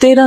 13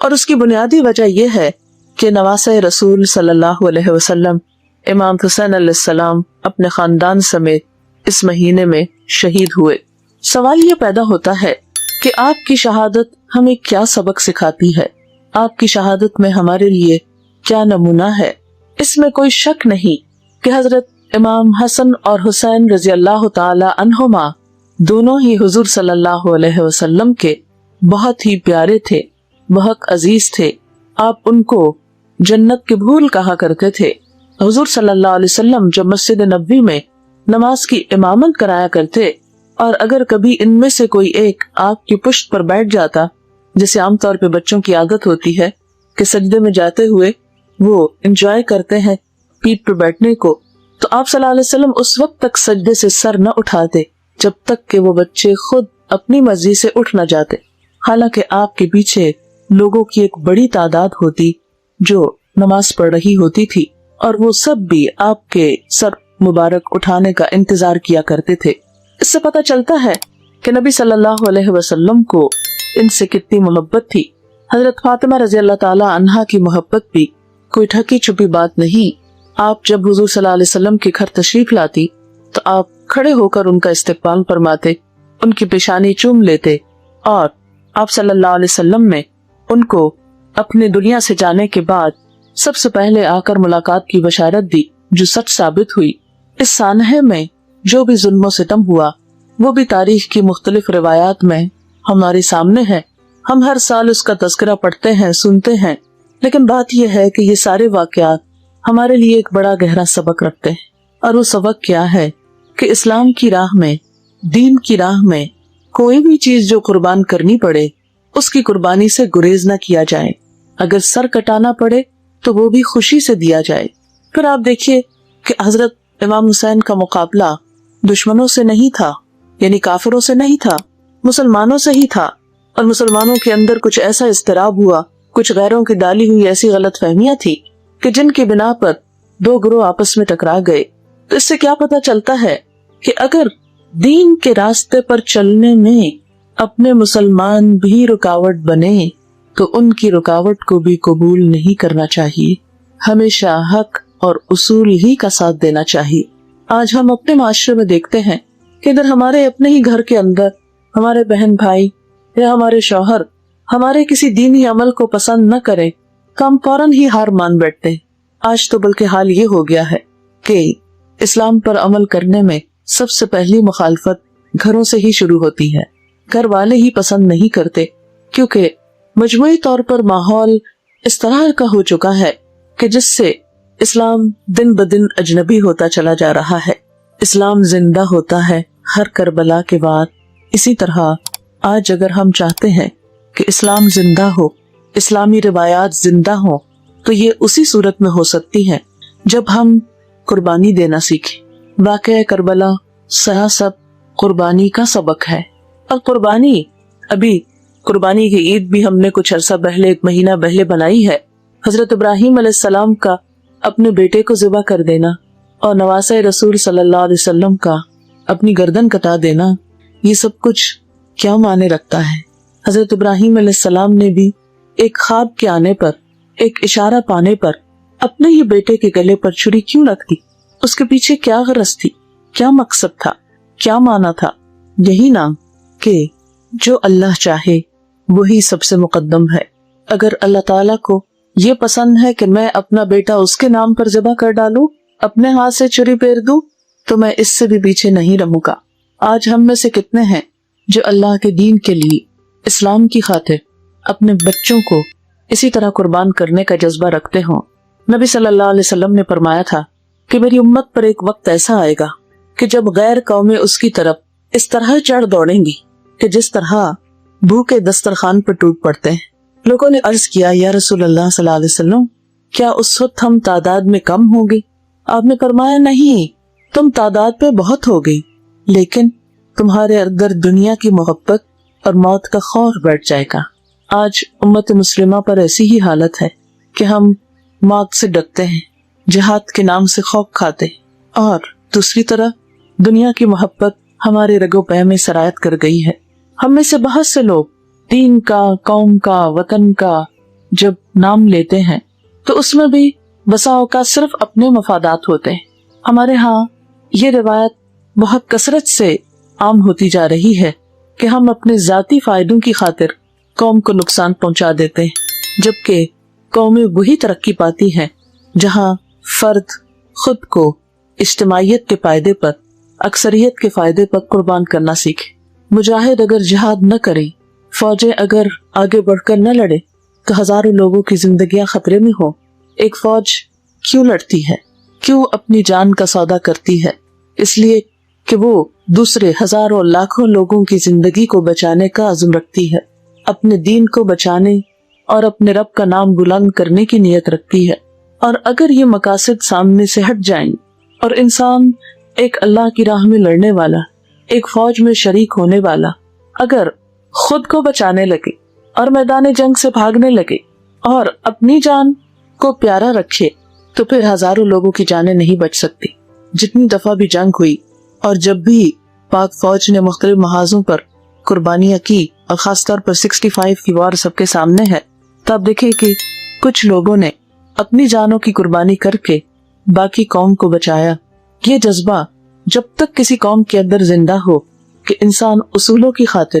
اور اس کی بنیادی وجہ یہ ہے کہ نواسۂ رسول صلی اللہ علیہ وسلم امام حسین علیہ السلام اپنے خاندان سمیت اس مہینے میں شہید ہوئے۔ سوال یہ پیدا ہوتا ہے کہ آپ کی شہادت ہمیں کیا سبق سکھاتی ہے؟ آپ کی شہادت میں ہمارے لیے کیا نمونہ ہے؟ اس میں کوئی شک نہیں کہ حضرت امام حسن اور حسین رضی اللہ تعالی عنہما دونوں ہی حضور صلی اللہ علیہ وسلم کے بہت ہی پیارے تھے، بہت عزیز تھے۔ آپ ان کو جنت کے پھول کہا کرتے تھے۔ حضور صلی اللہ علیہ وسلم جب مسجد نبوی میں نماز کی امامت کرایا کرتے اور اگر کبھی ان میں سے کوئی ایک آپ کی پشت پر بیٹھ جاتا، جیسے عام طور پہ بچوں کی عادت ہوتی ہے کہ سجدے میں جاتے ہوئے وہ انجوائے کرتے ہیں پیٹھ پہ بیٹھنے کو، تو آپ صلی اللہ علیہ وسلم اس وقت تک سجدے سے سر نہ اٹھاتے جب تک کہ وہ بچے خود اپنی مرضی سے اٹھ نہ جاتے، حالانکہ آپ کے پیچھے لوگوں کی ایک بڑی تعداد ہوتی جو نماز پڑھ رہی ہوتی تھی، اور وہ سب بھی آپ کے سر مبارک اٹھانے کا انتظار کیا کرتے تھے۔ اس سے پتہ چلتا ہے کہ نبی صلی اللہ علیہ وسلم کو ان سے کتنی محبت تھی۔ حضرت فاطمہ رضی اللہ تعالی عنہا کی محبت بھی کوئی ڈھکی چھپی بات نہیں۔ آپ جب حضور صلی اللہ علیہ وسلم کے گھر تشریف لاتی تو آپ کھڑے ہو کر ان کا استقبال فرماتے، ان کی پیشانی چوم لیتے، اور آپ صلی اللہ علیہ وسلم نے ان کو اپنے دنیا سے جانے کے بعد سب سے پہلے آ کر ملاقات کی بشارت دی، جو سچ ثابت ہوئی۔ اس سانحے میں جو بھی ظلم و ستم ہوا وہ بھی تاریخ کی مختلف روایات میں ہمارے سامنے ہے۔ ہم ہر سال اس کا تذکرہ پڑھتے ہیں، سنتے ہیں، لیکن بات یہ ہے کہ یہ سارے واقعات ہمارے لیے ایک بڑا گہرا سبق رکھتے ہیں، اور وہ سبق کیا ہے کہ اسلام کی راہ میں، دین کی راہ میں کوئی بھی چیز جو قربان کرنی پڑے اس کی قربانی سے گریز نہ کیا جائے۔ اگر سر کٹانا پڑے تو وہ بھی خوشی سے دیا جائے۔ پھر آپ دیکھیے کہ حضرت امام حسین کا مقابلہ دشمنوں سے نہیں تھا، یعنی کافروں سے نہیں تھا، مسلمانوں سے ہی تھا، اور مسلمانوں کے اندر کچھ ایسا اضطراب ہوا، کچھ غیروں کی ڈالی ہوئی ایسی غلط فہمیاں تھی کہ جن کی بنا پر دو گروہ آپس میں ٹکرا گئے۔ تو اس سے کیا پتہ چلتا ہے کہ اگر دین کے راستے پر چلنے میں اپنے مسلمان بھی رکاوٹ بنے تو ان کی رکاوٹ کو بھی قبول نہیں کرنا چاہیے، ہمیشہ حق اور اصول ہی کا ساتھ دینا چاہیے۔ آج ہم اپنے معاشرے میں دیکھتے ہیں کہ اگر ہمارے اپنے ہی گھر کے اندر ہمارے بہن بھائی یا ہمارے شوہر ہمارے کسی دینی عمل کو پسند نہ کرے تو ہم فوراً ہی ہار مان بیٹھتے ہیں۔ آج تو بلکہ حال یہ ہو گیا ہے کہ اسلام پر عمل کرنے میں سب سے پہلی مخالفت گھروں سے ہی شروع ہوتی ہے۔ گھر والے ہی پسند نہیں کرتے، کیونکہ مجموعی طور پر ماحول اس طرح کا ہو چکا ہے کہ جس سے اسلام دن بدن اجنبی ہوتا چلا جا رہا ہے۔ اسلام زندہ ہوتا ہے ہر کربلا کے بعد۔ اسی طرح آج اگر ہم چاہتے ہیں کہ اسلام زندہ ہو، اسلامی روایات زندہ ہوں، تو یہ اسی صورت میں ہو سکتی ہے جب ہم قربانی دینا سیکھیں۔ واقعہ کربلا سراسر قربانی کا سبق ہے، اور قربانی ابھی قربانی کی عید بھی ہم نے کچھ عرصہ پہلے، ایک مہینہ پہلے بنائی ہے۔ حضرت ابراہیم علیہ السلام کا اپنے بیٹے کو ذبح کر دینا اور نواسۂ رسول صلی اللہ علیہ وسلم کا اپنی گردن کٹا دینا، یہ سب کچھ کیا معنی رکھتا ہے؟ حضرت ابراہیم علیہ السلام نے بھی ایک خواب کے آنے پر، ایک اشارہ پانے پر اپنے ہی بیٹے کے گلے پر چھری کیوں رکھ دی؟ اس کے پیچھے کیا غرض تھی؟ کیا مقصد تھا؟ کیا معنی تھا؟ یہی نا کہ جو اللہ چاہے وہی سب سے مقدم ہے۔ اگر اللہ تعالیٰ کو یہ پسند ہے کہ میں اپنا بیٹا اس کے نام پر ذبح کر ڈالوں، اپنے ہاتھ سے چھری پھیر دوں، تو میں اس سے بھی پیچھے نہیں رہوں گا۔ آج ہم میں سے کتنے ہیں جو اللہ کے دین کے لیے، اسلام کی خاطر اپنے بچوں کو اسی طرح قربان کرنے کا جذبہ رکھتے ہوں؟ نبی صلی اللہ علیہ وسلم نے فرمایا تھا کہ میری امت پر ایک وقت ایسا آئے گا کہ جب غیر قومیں اس کی طرف اس طرح چڑھ دوڑیں گی کہ جس طرح بھوکے دسترخوان پر ٹوٹ پڑتے ہیں۔ لوگوں نے عرض کیا، یا رسول اللہ صلی اللہ علیہ وسلم، کیا اس وقت ہم تعداد میں کم ہوں گے؟ آپ نے فرمایا، نہیں، تم تعداد پہ بہت ہو گئی، لیکن تمہارے اندر دنیا کی محبت اور موت کا خوف بیٹھ جائے گا۔ آج امت مسلمہ پر ایسی ہی حالت ہے کہ ہم موت سے ڈرتے ہیں، جہاد کے نام سے خوف کھاتے ہیں، اور دوسری طرف دنیا کی محبت ہمارے رگو پے میں سرایت کر گئی ہے۔ ہم میں سے بہت سے لوگ دین کا، قوم کا، وطن کا، جب نام لیتے ہیں تو اس میں بھی بسا اوقات صرف اپنے مفادات ہوتے ہیں۔ ہمارے ہاں یہ روایت بہت کثرت سے عام ہوتی جا رہی ہے کہ ہم اپنے ذاتی فائدوں کی خاطر قوم کو نقصان پہنچا دیتے ہیں، جبکہ قومیں وہی ترقی پاتی ہیں جہاں فرد خود کو اجتماعیت کے فائدے پر، اکثریت کے فائدے پر قربان کرنا سیکھے۔ مجاہد اگر جہاد نہ کرے، فوجیں اگر آگے بڑھ کر نہ لڑے تو ہزاروں لوگوں کی زندگیاں خطرے میں ہوں۔ ایک فوج کیوں لڑتی ہے، کیوں اپنی جان کا سودا کرتی ہے؟ اس لیے کہ وہ دوسرے ہزاروں لاکھوں لوگوں کی زندگی کو بچانے کا عزم رکھتی ہے، اپنے دین کو بچانے اور اپنے رب کا نام بلند کرنے کی نیت رکھتی ہے۔ اور اگر یہ مقاصد سامنے سے ہٹ جائیں اور انسان ایک اللہ کی راہ میں لڑنے والا، ایک فوج میں شریک ہونے والا اگر خود کو بچانے لگے اور میدان جنگ سے بھاگنے لگے اور اپنی جان کو پیارا رکھے تو پھر ہزاروں لوگوں کی جانیں نہیں بچ سکتی۔ جتنی دفعہ بھی جنگ ہوئی اور جب بھی پاک فوج نے مختلف محاذوں پر قربانیاں کی، اور خاص طور پر 65 کی وار سب کے سامنے ہے، تب دیکھیں کہ کچھ لوگوں نے اپنی جانوں کی قربانی کر کے باقی قوم کو بچایا۔ یہ جذبہ جب تک کسی قوم کے اندر زندہ ہو کہ انسان اصولوں کی خاطر،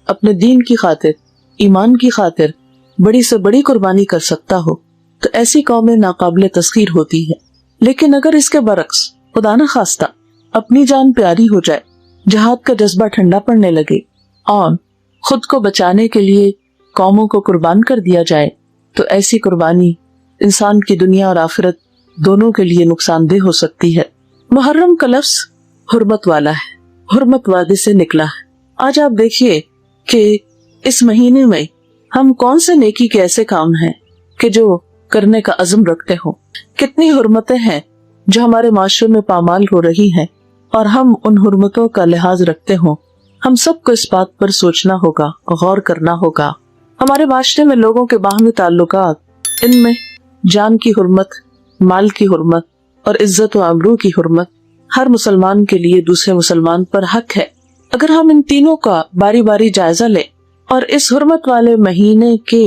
اپنے دین کی خاطر، ایمان کی خاطر بڑی سے بڑی قربانی کر سکتا ہو تو ایسی قومیں ناقابل تسخیر ہوتی ہے۔ لیکن اگر اس کے برعکس خدا نہ خواستہ اپنی جان پیاری ہو جائے، جہاد کا جذبہ ٹھنڈا پڑنے لگے اور خود کو بچانے کے لیے قوموں کو قربان کر دیا جائے تو ایسی قربانی انسان کی دنیا اور آخرت دونوں کے لیے نقصان دہ ہو سکتی ہے۔ محرم کا لفظ حرمت والا ہے، حرمت وادی سے نکلا ہے۔ آج آپ دیکھیے کہ اس مہینے میں ہم کون سے نیکی کے ایسے کام ہیں کہ جو کرنے کا عزم رکھتے ہوں، کتنی حرمتیں ہیں جو ہمارے معاشرے میں پامال ہو رہی ہیں اور ہم ان حرمتوں کا لحاظ رکھتے ہوں۔ ہم سب کو اس بات پر سوچنا ہوگا، غور کرنا ہوگا۔ ہمارے معاشرے میں لوگوں کے باہمی تعلقات، ان میں جان کی حرمت، مال کی حرمت اور عزت و آبرو کی حرمت ہر مسلمان کے لیے دوسرے مسلمان پر حق ہے۔ اگر ہم ان تینوں کا باری باری جائزہ لیں اور اس حرمت والے مہینے کے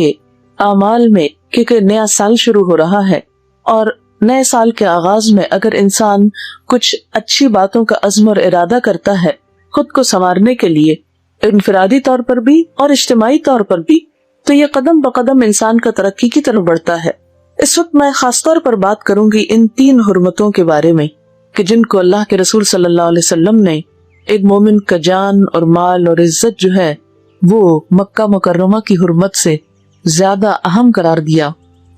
اعمال میں، کیونکہ نیا سال شروع ہو رہا ہے اور نئے سال کے آغاز میں اگر انسان کچھ اچھی باتوں کا عزم اور ارادہ کرتا ہے خود کو سنوارنے کے لیے، انفرادی طور پر بھی اور اجتماعی طور پر بھی، تو یہ قدم بقدم انسان کا ترقی کی طرف بڑھتا ہے۔ اس وقت میں خاص طور پر بات کروں گی ان 3 حرمتوں کے بارے میں کہ جن کو اللہ کے رسول صلی اللہ علیہ وسلم نے ایک مومن کا جان اور مال اور عزت جو ہے وہ مکہ مکرمہ کی حرمت سے زیادہ اہم قرار دیا،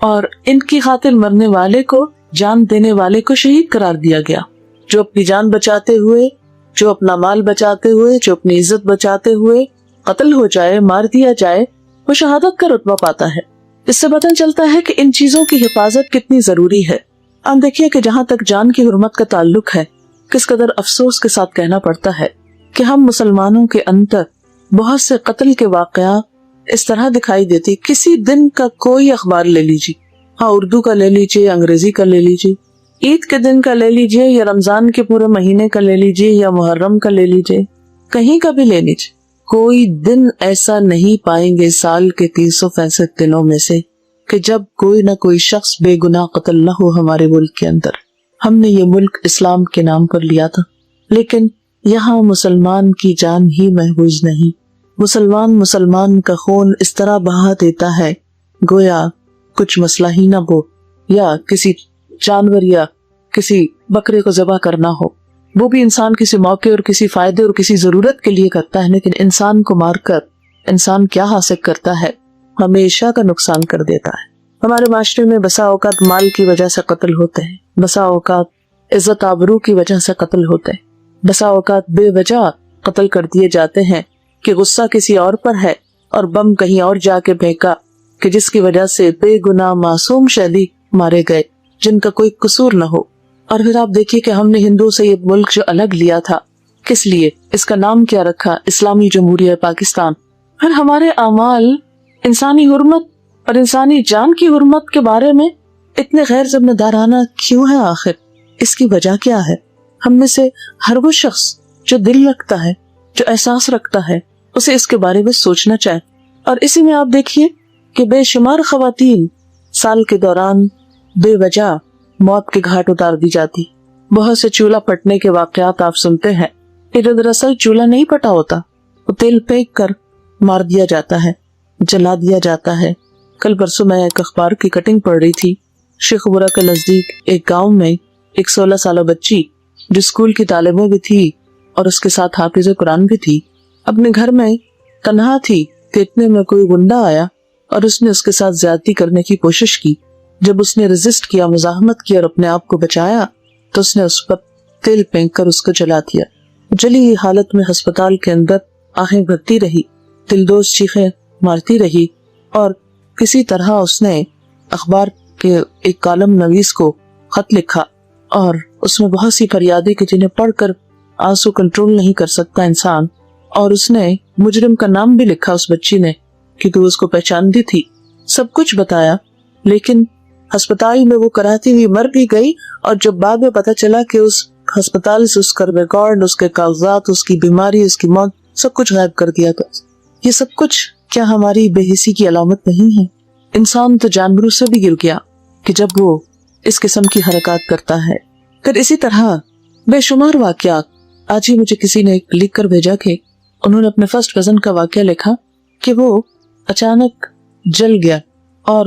اور ان کی خاطر مرنے والے کو، جان دینے والے کو شہید قرار دیا گیا۔ جو اپنی جان بچاتے ہوئے، جو اپنا مال بچاتے ہوئے، جو اپنی عزت بچاتے ہوئے قتل ہو جائے، مار دیا جائے، وہ شہادت کا رتبہ پاتا ہے۔ اس سے پتہ چلتا ہے کہ ان چیزوں کی حفاظت کتنی ضروری ہے۔ آپ دیکھیے کہ جہاں تک جان کی حرمت کا تعلق ہے، کس قدر افسوس کے ساتھ کہنا پڑتا ہے کہ ہم مسلمانوں کے اندر بہت سے قتل کے واقعات اس طرح دکھائی دیتی۔ کسی دن کا کوئی اخبار لے لیجیے، ہاں اردو کا لے لیجیے، انگریزی کا لے لیجیے، عید کے دن کا لے لیجیے یا رمضان کے پورے مہینے کا لے لیجیے یا محرم کا لے لیجیے، کہیں کا بھی لے لیجیے، کوئی دن ایسا نہیں پائیں گے سال کے 365 دنوں میں سے کہ جب کوئی نہ کوئی شخص بے گناہ قتل نہ ہو ہمارے ملک کے اندر۔ ہم نے یہ ملک اسلام کے نام پر لیا تھا، لیکن یہاں مسلمان کی جان ہی محفوظ نہیں۔ مسلمان کا خون اس طرح بہا دیتا ہے گویا کچھ مسئلہ ہی نہ ہو، یا کسی جانور یا کسی بکرے کو ذبح کرنا ہو، وہ بھی انسان کسی موقع اور کسی فائدے اور کسی ضرورت کے لیے کرتا ہے، لیکن انسان کو مار کر انسان کیا حاصل کرتا ہے؟ ہمیشہ کا نقصان کر دیتا ہے۔ ہمارے معاشرے میں بسا اوقات مال کی وجہ سے قتل ہوتے ہیں، بسا اوقات عزت آبرو کی وجہ سے قتل ہوتے ہیں، بسا اوقات بے وجہ قتل کر دیے جاتے ہیں کہ غصہ کسی اور پر ہے اور بم کہیں اور جا کے پھینکا کہ جس کی وجہ سے بے گناہ معصوم شہید مارے گئے جن کا کوئی قصور نہ ہو۔ اور پھر آپ دیکھیے کہ ہم نے ہندوؤں سے یہ ملک جو الگ لیا تھا، کس لیے؟ اس کا نام کیا رکھا؟ اسلامی جمہوریہ پاکستان۔ پھر ہمارے اعمال انسانی حرمت اور انسانی جان کی حرمت کے بارے میں اتنے غیر ذمہ دارانہ کیوں ہیں؟ آخر اس کی وجہ کیا ہے؟ ہم میں سے ہر وہ شخص جو دل رکھتا ہے، جو احساس رکھتا ہے، اسے اس کے بارے میں سوچنا چاہے۔ اور اسی میں آپ دیکھیے کہ بے شمار خواتین سال کے دوران بے وجہ موت کے گھاٹ اتار دی جاتی. بہت سے چولہا پھٹنے کے واقعات آپ سنتے ہیں. یہ دراصل چولہا نہیں پھٹا ہوتا, وہ تیل پھینک کر مار دیا جاتا ہے, جلا دیا جاتا ہے. کل پرسوں میں ایک اخبار کی کٹنگ پڑھ رہی تھی. شیخ برا کے نزدیک ایک گاؤں میں ایک 16 سالہ بچی جو اسکول کی طالبہ بھی تھی اور اس کے ساتھ حافظ قرآن بھی تھی, اپنے گھر میں تنہا تھی کہ اتنے میں کوئی گنڈا آیا اور اس نے اس کے ساتھ زیادتی کرنے کی کوشش کی. جب اس نے ریزسٹ کیا, مزاحمت کی اور اپنے آپ کو بچایا تو اس نے اس پر تیل پھینک کر اس کو جلا دیا. جلی ہوئی حالت میں ہسپتال کے اندر آہیں بھرتی رہی, دلدوز چیخیں مارتی رہی اور کسی طرح اس نے اخبار کے ایک کالم نویس کو خط لکھا اور اس میں بہت سی فریادیں کہ جنہیں پڑھ کر آنسو کنٹرول نہیں کر سکتا انسان, اور اس نے مجرم کا نام بھی لکھا اس بچی نے کہ تو اس کو پہچانتی تھی. سب کچھ بتایا, لیکن ہسپتال میں وہ کراتی ہوئی مر بھی گئی. اور جب بعد میں پتا چلا کہ اس ہسپتال سے اس کا ریکارڈ, اس کے کاغذات, اس کی بیماری, اس کی موت, سب کچھ غائب کر دیا. تو یہ سب کچھ کیا ہماری بے حسی کی علامت نہیں ہے؟ انسان تو جانوروں سے بھی گر گیا کہ جب وہ اس قسم کی حرکات کرتا ہے. پھر اسی طرح بے شمار واقعات. آج ہی مجھے کسی نے لکھ کر بھیجا کہ انہوں نے اپنے فرسٹ کزن کا واقعہ لکھا کہ وہ اچانک جل گیا اور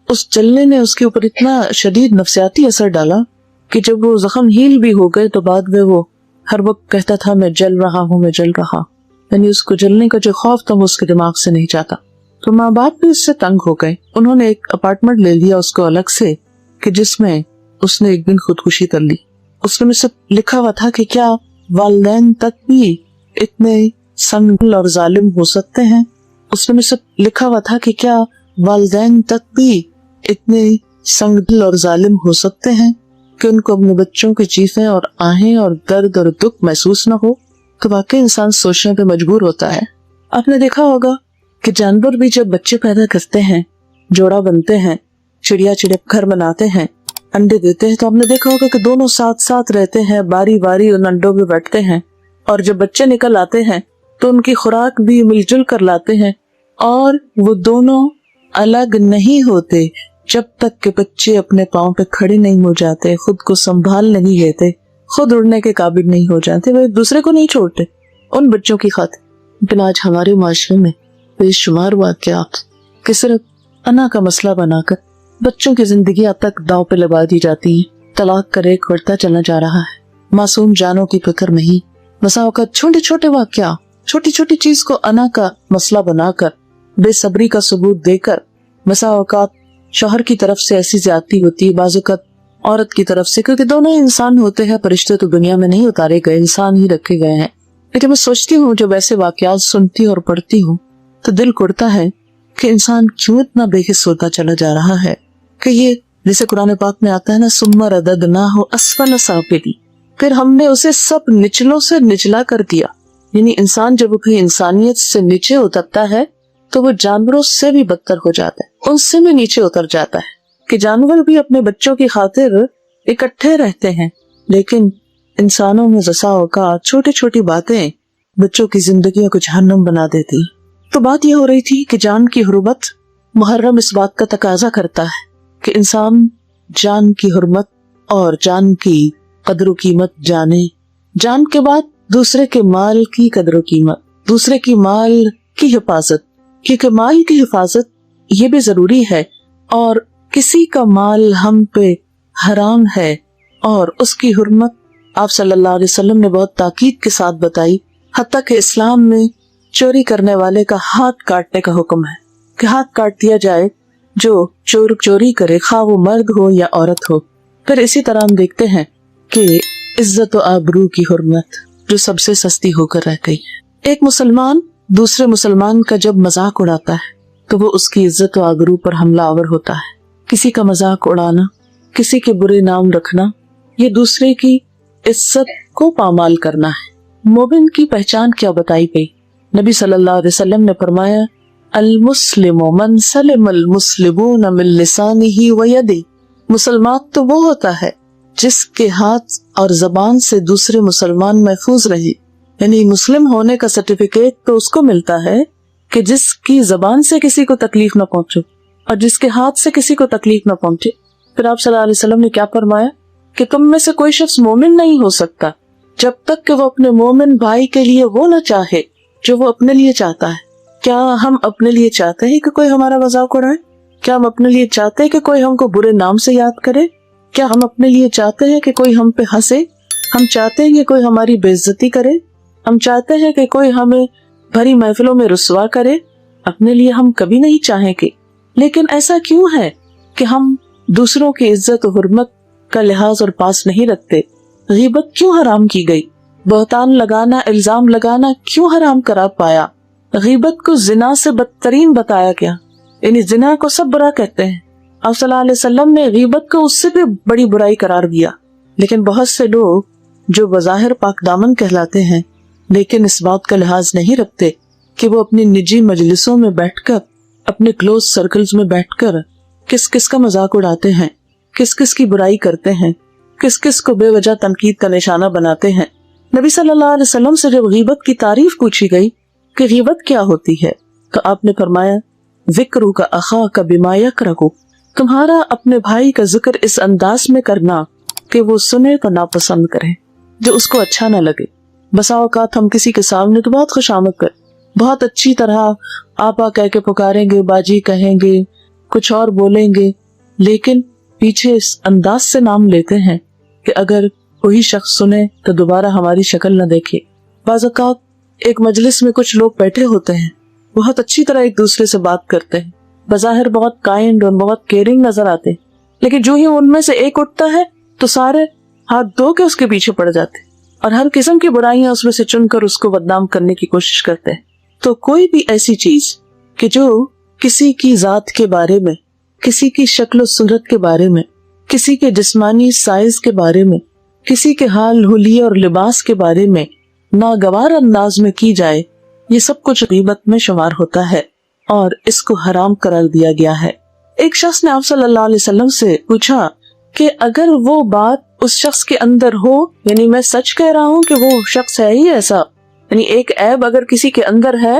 اس جلنے نے اس کے اوپر اتنا شدید نفسیاتی اثر ڈالا کہ جب وہ زخم ہیل بھی ہو گئے تو بعد میں وہ ہر وقت کہتا تھا میں جل رہا ہوں, میں جل رہا. یعنی اس کو جلنے کا جو خوف تھا وہ اس کے دماغ سے نہیں جاتا. تو ماں باپ بھی اس سے تنگ ہو گئے. انہوں نے ایک اپارٹمنٹ لے لیا اس کو الگ سے کہ جس میں اس نے ایک دن خودکشی کر لی. اس میں سب لکھا ہوا تھا کہ کیا والدین تک بھی اتنے سنگ دل اور ظالم ہو سکتے ہیں. اس میں سب لکھا ہوا تھا کہ کیا والدین تک بھی اتنے سنگ دل اور ظالم ہو سکتے ہیں کہ ان کو اپنے بچوں کے چیخیں اور آہیں اور درد اور دکھ محسوس نہ ہو. تو واقعی انسان سوچنے پہ مجبور ہوتا ہے. آپ نے دیکھا ہوگا کہ جانور بھی جب بچے پیدا کرتے ہیں, جوڑا بنتے ہیں, چڑیا چڑپ گھر بناتے ہیں, انڈے دیتے ہیں, تو آپ نے دیکھا ہوگا کہ دونوں ساتھ ساتھ رہتے ہیں, باری باری ان انڈوں پہ بیٹھتے ہیں, اور جب بچے نکل آتے ہیں تو ان کی خوراک بھی مل جل کر لاتے ہیں, اور وہ دونوں الگ نہیں ہوتے جب تک کہ بچے اپنے پاؤں پہ کھڑے نہیں ہو جاتے, خود کو سنبھال نہیں لیتے, خود اڑنے کے قابل نہیں ہو جاتے, وہ ایک دوسرے کو نہیں چھوڑتے ان بچوں کی خاطر. لیکن آج ہمارے معاشرے میں بے شمار واقعات کہ صرف انا کا مسئلہ بنا کر بچوں کی زندگی اب تک داؤ پہ لگا دی جاتی ہے. طلاق کا ریٹ بڑھتا چلا جا رہا ہے, معصوم جانوں کی فکر نہیں. بسا اوقات چھوٹے چھوٹے واقعات, چھوٹی چھوٹی چیز کو انا کا مسئلہ بنا کر, بے صبری کا ثبوت دے کر, بسا اوقات شوہر کی طرف سے ایسی زیادتی ہوتی ہے, بعض اوقات عورت کی طرف سے, کیونکہ دونوں انسان ہوتے ہیں, فرشتے تو دنیا میں نہیں اتارے گئے, انسان ہی رکھے گئے ہیں. لیکن میں سوچتی ہوں جب ایسے واقعات سنتی اور پڑھتی ہوں تو دل کرتا ہے کہ انسان کیوں اتنا بے حس ہوتا چلا جا رہا ہے. کہ یہ جیسے قرآن پاک میں آتا ہے نا, ثم رددناہ اسفل سافلین, پھر ہم نے اسے سب نچلوں سے نچلا کر دیا. یعنی انسان جب اپنی انسانیت سے نیچے اترتا ہے تو وہ جانوروں سے بھی بدتر ہو جاتا ہے, ان سے بھی نیچے اتر جاتا ہے. کہ جانور بھی اپنے بچوں کی خاطر اکٹھے رہتے ہیں, لیکن انسانوں میں بسا اوقات چھوٹی چھوٹی باتیں بچوں کی زندگیوں کو جہنم بنا دیتی. تو بات یہ ہو رہی تھی کہ جان کی حرمت, محرم اس بات کا تقاضا کرتا ہے کہ انسان جان کی حرمت اور جان کی قدر و قیمت جانے. جان کے بعد دوسرے کے مال کی قدر و قیمت, دوسرے کی مال کی حفاظت, کیونکہ مال کی حفاظت یہ بھی ضروری ہے, اور کسی کا مال ہم پہ حرام ہے اور اس کی حرمت آپ صلی اللہ علیہ وسلم نے بہت تاکید کے ساتھ بتائی. حتیٰ کہ اسلام میں چوری کرنے والے کا ہاتھ کاٹنے کا حکم ہے کہ ہاتھ کاٹ دیا جائے جو چوری کرے, خواہ وہ مرد ہو یا عورت ہو. پھر اسی طرح ہم دیکھتے ہیں کہ عزت و آبرو کی حرمت جو سب سے سستی ہو کر رہ گئی. ایک مسلمان دوسرے مسلمان کا جب مذاق اڑاتا ہے تو وہ اس کی عزت و آبرو پر حملہ آور ہوتا ہے. کسی کا مذاق اڑانا, کسی کے برے نام رکھنا, یہ دوسرے کی عزت کو پامال کرنا ہے. مومن کی پہچان کیا بتائی گئی؟ نبی صلی اللہ علیہ وسلم نے فرمایا المسلم من سلم المسلمون من لسانہ و یدہ. مسلمان تو وہ ہوتا ہے جس کے ہاتھ اور زبان سے دوسرے مسلمان محفوظ رہے. یعنی مسلم ہونے کا سرٹیفکیٹ تو اس کو ملتا ہے کہ جس کی زبان سے کسی کو تکلیف نہ پہنچے اور جس کے ہاتھ سے کسی کو تکلیف نہ پہنچے. پھر آپ صلی اللہ علیہ وسلم نے کیا فرمایا کہ تم میں سے کوئی شخص مومن نہیں ہو سکتا جب تک کہ وہ اپنے مومن بھائی کے لیے وہ نہ چاہے جو وہ اپنے لیے چاہتا ہے. کیا ہم اپنے لیے چاہتے ہیں کہ کوئی ہمارا مذاق اڑائے؟ کیا ہم اپنے لیے چاہتے ہیں کہ کوئی ہم کو برے نام سے یاد کرے؟ کیا ہم اپنے لیے چاہتے ہیں کہ کوئی ہم پہ ہنسے؟ ہم چاہتے ہیں کہ کوئی ہماری بے عزتی کرے؟ ہم چاہتے ہیں کہ کوئی ہمیں بھری محفلوں میں رسوا کرے؟ اپنے لیے ہم کبھی نہیں چاہیں گے. لیکن ایسا کیوں ہے کہ ہم دوسروں کی عزت و حرمت کا لحاظ اور پاس نہیں رکھتے؟ غیبت کیوں حرام کی گئی؟ بہتان لگانا، الزام لگانا کیوں حرام قرار پایا؟ غیبت کو زنا سے بدترین بتایا گیا، یعنی زنا کو سب برا کہتے ہیں. آپ صلی اللہ علیہ وسلم نے غیبت کو اس سے بھی بڑی برائی قرار دیا. لیکن بہت سے لوگ جو بظاہر پاک دامن کہلاتے ہیں لیکن اس بات کا لحاظ نہیں رکھتے کہ وہ اپنی نجی مجلسوں میں بیٹھ کر، اپنے کلوز سرکلز میں بیٹھ کر کس کس کا مذاق اڑاتے ہیں، کس کس کی برائی کرتے ہیں، کس کس کو بے وجہ تنقید کا نشانہ بناتے ہیں. نبی صلی اللہ علیہ وسلم سے جب غیبت کی تعریف پوچھی گئی کہ غیبت کیا ہوتی ہے تو آپ نے فرمایا ذکرک اخاک بما یکرہ، تمہارا اپنے بھائی کا ذکر اس انداز میں کرنا کہ وہ سنے تو ناپسند کرے، جو اس کو اچھا نہ لگے. بسا اوقات ہم کسی کے سامنے تو بہت خوشامد کر، بہت اچھی طرح آپا کہہ کے پکاریں گے، باجی کہیں گے، کچھ اور بولیں گے، لیکن پیچھے اس انداز سے نام لیتے ہیں کہ اگر کوئی شخص سنے تو دوبارہ ہماری شکل نہ دیکھے. بعض اوقات ایک مجلس میں کچھ لوگ بیٹھے ہوتے ہیں، بہت اچھی طرح ایک دوسرے سے بات کرتے ہیں، بظاہر بہت کائنڈ اور بہت کیئرنگ نظر آتے، لیکن جو ہی ان میں سے ایک اٹھتا ہے تو سارے ہاتھ دھو کے اس کے پیچھے پڑ جاتے اور ہر قسم کی برائیاں اس میں سے چن کر اس کو بدنام کرنے کی کوشش کرتے ہیں. تو کوئی بھی ایسی چیز کہ جو کسی کی ذات کے بارے میں، کسی کی شکل و صورت کے بارے میں، کسی کے جسمانی سائز کے بارے میں، کسی کے حال حلیے اور لباس کے بارے میں ناگوار انداز میں کی جائے، یہ سب کچھ غیبت میں شمار ہوتا ہے اور اس کو حرام قرار دیا گیا ہے. ایک شخص نے آپ صلی اللہ علیہ وسلم سے پوچھا کہ اگر وہ بات اس شخص کے اندر ہو، یعنی میں سچ کہہ رہا ہوں کہ وہ شخص ہے ہی ایسا، یعنی ایک عیب اگر کسی کے اندر ہے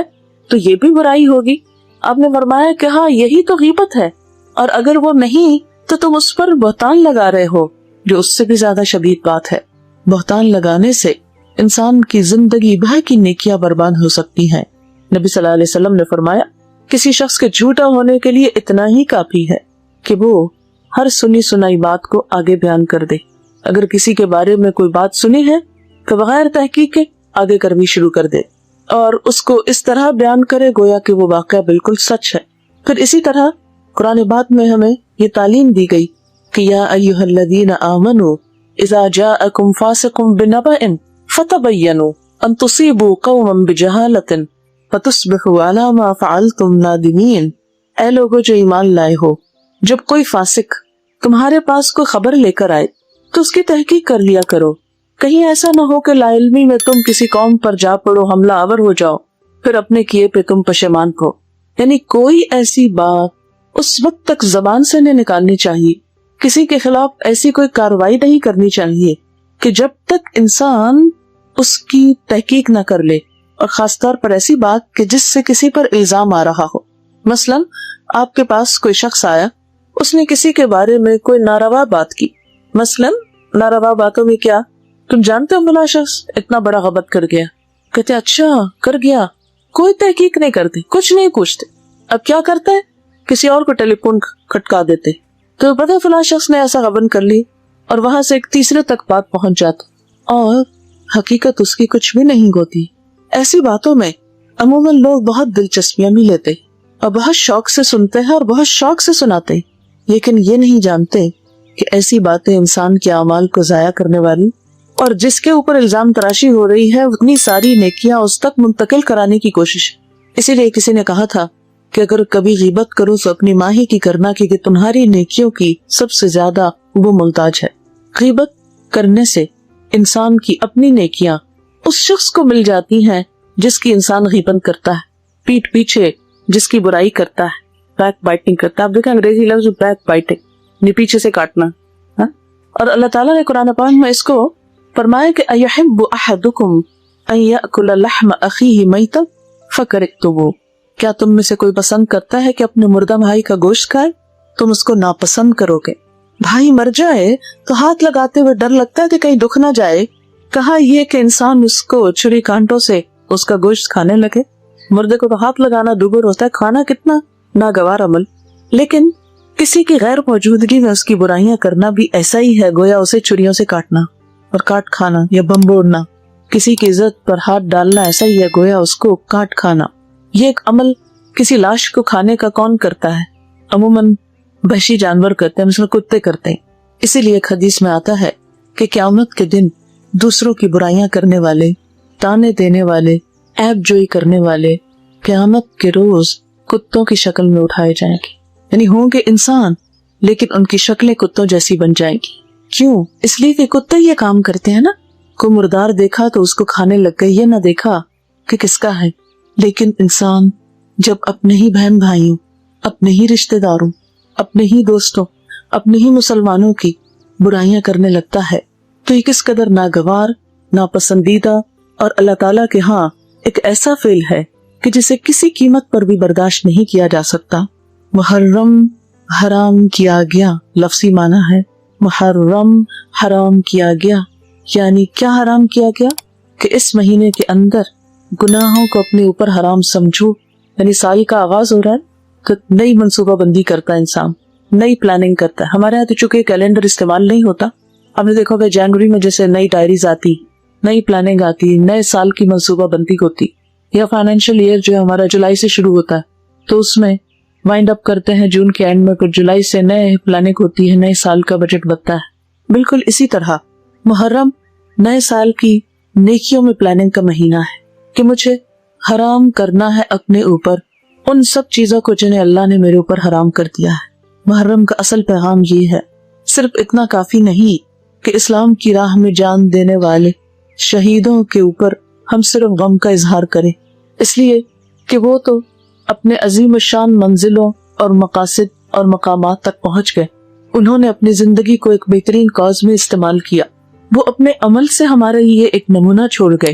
تو یہ بھی برائی ہوگی. آپ نے فرمایا کہ ہاں یہی تو غیبت ہے، اور اگر وہ نہیں تو تم اس پر بہتان لگا رہے ہو، جو اس سے بھی زیادہ شدید بات ہے. بہتان لگانے سے انسان کی زندگی بھر کی نیکیاں برباد ہو سکتی ہیں. نبی صلی اللہ علیہ وسلم نے فرمایا کسی شخص کے جھوٹا ہونے کے لیے اتنا ہی کافی ہے کہ وہ ہر سنی سنائی بات کو آگے بیان کر دے. اگر کسی کے بارے میں کوئی بات سنی ہے تو بغیر تحقیق کے آگے کرنی شروع کر دے اور اس کو اس طرح بیان کرے گویا کہ وہ واقعہ بالکل سچ ہے. پھر اسی طرح قرآن پاک میں ہمیں یہ تعلیم دی گئی کہ یا ایھا الذین آمنوا اذا جاءکم فاسق بنبأ فتبینوا ان تصیبوا قوما بجہالۃ فتصبحوا علی ما فعلتم نادمین. اے لوگو جو ایمان لائے ہو، جب کوئی فاسق تمہارے پاس کوئی خبر لے کر آئے تو اس کی تحقیق کر لیا کرو، کہیں ایسا نہ ہو کہ لا علمی میں تم کسی قوم پر جا پڑو، حملہ آور ہو جاؤ، پھر اپنے کیے پہ تم پشیمان ہو. یعنی کوئی ایسی بات اس وقت تک زبان سے نہیں نکالنی چاہیے، کسی کے خلاف ایسی کوئی کاروائی نہیں کرنی چاہیے کہ جب تک انسان اس کی تحقیق نہ کر لے، اور خاص طور پر ایسی بات کہ جس سے کسی پر الزام آ رہا ہو. مثلا آپ کے پاس کوئی شخص آیا، اس نے کسی کے بارے میں کوئی ناروا بات کی. مثلا ناروا باتوں میں کیا، تم جانتے ہو بلا شخص اتنا بڑا غلط کر گیا، کہتے اچھا کر گیا، کوئی تحقیق نہیں کرتے، کچھ نہیں پوچھتے. اب کیا کرتے ہیں، کسی اور کو ٹیلی فون کھٹکا دیتے، تو پتہ فلاں شخص نے ایسا غبن کر لی، اور وہاں سے ایک تیسرے تک بات پہنچ جاتی اور حقیقت اس کی کچھ بھی نہیں ہوتی. ایسی باتوں میں عموماً لوگ بہت دلچسپیاں بھی لیتے اور بہت شوق سے سنتے ہیں اور بہت شوق سے سناتے، لیکن یہ نہیں جانتے کہ ایسی باتیں انسان کے اعمال کو ضائع کرنے والی، اور جس کے اوپر الزام تراشی ہو رہی ہے اتنی ساری نیکیاں اس تک منتقل کرانے کی کوشش. اسی لیے کسی نے کہا تھا کہ اگر کبھی غیبت کرو تو اپنی ماں ہی کی کرنا، کیونکہ تمہاری نیکیوں کی سب سے زیادہ وہ محتاج ہے. غیبت کرنے سے انسان کی اپنی نیکیاں اس شخص کو مل جاتی ہیں جس کی انسان غیبت کرتا ہے، پیٹھ پیچھے جس کی برائی کرتا ہے، بیک بائٹنگ کرتا ہے. آپ دیکھیں انگریزی لفظ بیک بائٹنگ، پیچھے سے کاٹنا. اور اللہ تعالیٰ نے قرآن پاک میں اس کو فرمایا کہ اَيُحِبُّ أَحَدُكُمْ أَن يَأْكُلَ لَحْمَ أَخِيهِ مَيْتًا فَكَرِهْتُمُوهُ. کیا تم میں سے کوئی پسند کرتا ہے کہ اپنے مردہ بھائی کا گوشت کھائے؟ تم اس کو ناپسند کرو گے۔ بھائی مر جائے تو ہاتھ لگاتے ہوئے ڈر لگتا ہے کہ کہیں دکھ نہ جائے، کہا یہ کہ انسان اس کو چھری کانٹوں سے اس کا گوشت کھانے لگے۔ مردے کو تو ہاتھ لگانا دوبر ہوتا ہے، کھانا کتنا ناگوار عمل، لیکن کسی کی غیر موجودگی میں اس کی برائیاں کرنا بھی ایسا ہی ہے گویا اسے چھریوں سے کاٹنا اور کاٹ کھانا یا بمبوڑنا۔ کسی کی عزت پر ہاتھ ڈالنا ایسا ہی ہے گویا اس کو کاٹ کھانا۔ یہ ایک عمل کسی لاش کو کھانے کا کون کرتا ہے؟ عموماً وحشی جانور کرتے ہیں، مثلا کتے کرتے ہیں۔ اسی لیے ایک حدیث میں آتا ہے کہ قیامت کے دن دوسروں کی برائیاں کرنے والے، تانے دینے والے، عیب جوئی کرنے والے قیامت کے روز کتوں کی شکل میں اٹھائے جائیں گے، یعنی ہوں گے انسان لیکن ان کی شکلیں کتوں جیسی بن جائیں گی۔ کیوں؟ اس لیے کہ کتے یہ کام کرتے ہیں نا، کوئی مردار دیکھا تو اس کو کھانے لگ گئے، یہ نہ دیکھا کہ کس کا ہے۔ لیکن انسان جب اپنے ہی بہن بھائیوں، اپنے ہی رشتہ داروں، اپنے ہی دوستوں، اپنے ہی مسلمانوں کی برائیاں کرنے لگتا ہے تو یہ کس قدر ناگوار، ناپسندیدہ اور اللہ تعالیٰ کے ہاں ایک ایسا فعل ہے کہ جسے کسی قیمت پر بھی برداشت نہیں کیا جا سکتا۔ محرم حرام کیا گیا، لفظی معنی ہے محرم حرام کیا گیا، یعنی کیا حرام کیا گیا کہ اس مہینے کے اندر گناہوں کو اپنے اوپر حرام سمجھو، یعنی سال کا آغاز ہو رہا ہے تو نئی منصوبہ بندی کرتا ہے انسان، نئی پلاننگ کرتا ہے۔ ہمارے یہاں تو چونکہ کیلنڈر استعمال نہیں ہوتا، ہم نے دیکھا کہ جنوری میں جیسے نئی ڈائریز آتی، نئی پلاننگ آتی، نئے سال کی منصوبہ بندی ہوتی، یا فائنینشیل ایئر جو ہمارا جولائی سے شروع ہوتا ہے تو اس میں وائنڈ اپ کرتے ہیں جون کے اینڈ میں، پھر جولائی سے نئے پلاننگ ہوتی ہے، نئے سال کا بجٹ بنتا ہے۔ بالکل اسی طرح محرم نئے سال کی نیکیوں میں پلاننگ کا مہینہ ہے کہ مجھے حرام کرنا ہے اپنے اوپر ان سب چیزوں کو جنہیں اللہ نے میرے اوپر حرام کر دیا ہے۔ محرم کا اصل پیغام یہ ہے، صرف اتنا کافی نہیں کہ اسلام کی راہ میں جان دینے والے شہیدوں کے اوپر ہم صرف غم کا اظہار کریں، اس لیے کہ وہ تو اپنے عظیم الشان منزلوں اور مقاصد اور مقامات تک پہنچ گئے، انہوں نے اپنی زندگی کو ایک بہترین کاز میں استعمال کیا، وہ اپنے عمل سے ہمارے لیے ایک نمونہ چھوڑ گئے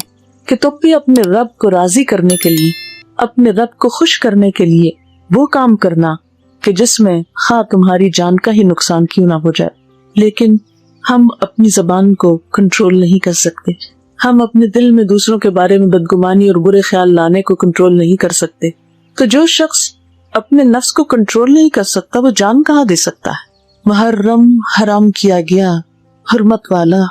کہ تم بھی اپنے رب کو راضی کرنے کے لیے، اپنے رب کو خوش کرنے کے لیے وہ کام کرنا کہ جس میں خواہ تمہاری جان کا ہی نقصان کیوں نہ ہو جائے۔ لیکن ہم اپنی زبان کو کنٹرول نہیں کر سکتے، ہم اپنے دل میں دوسروں کے بارے میں بدگمانی اور برے خیال لانے کو کنٹرول نہیں کر سکتے۔ تو جو شخص اپنے نفس کو کنٹرول نہیں کر سکتا وہ جان کہاں دے سکتا ہے؟ محرم حرام کیا گیا، حرمت والا،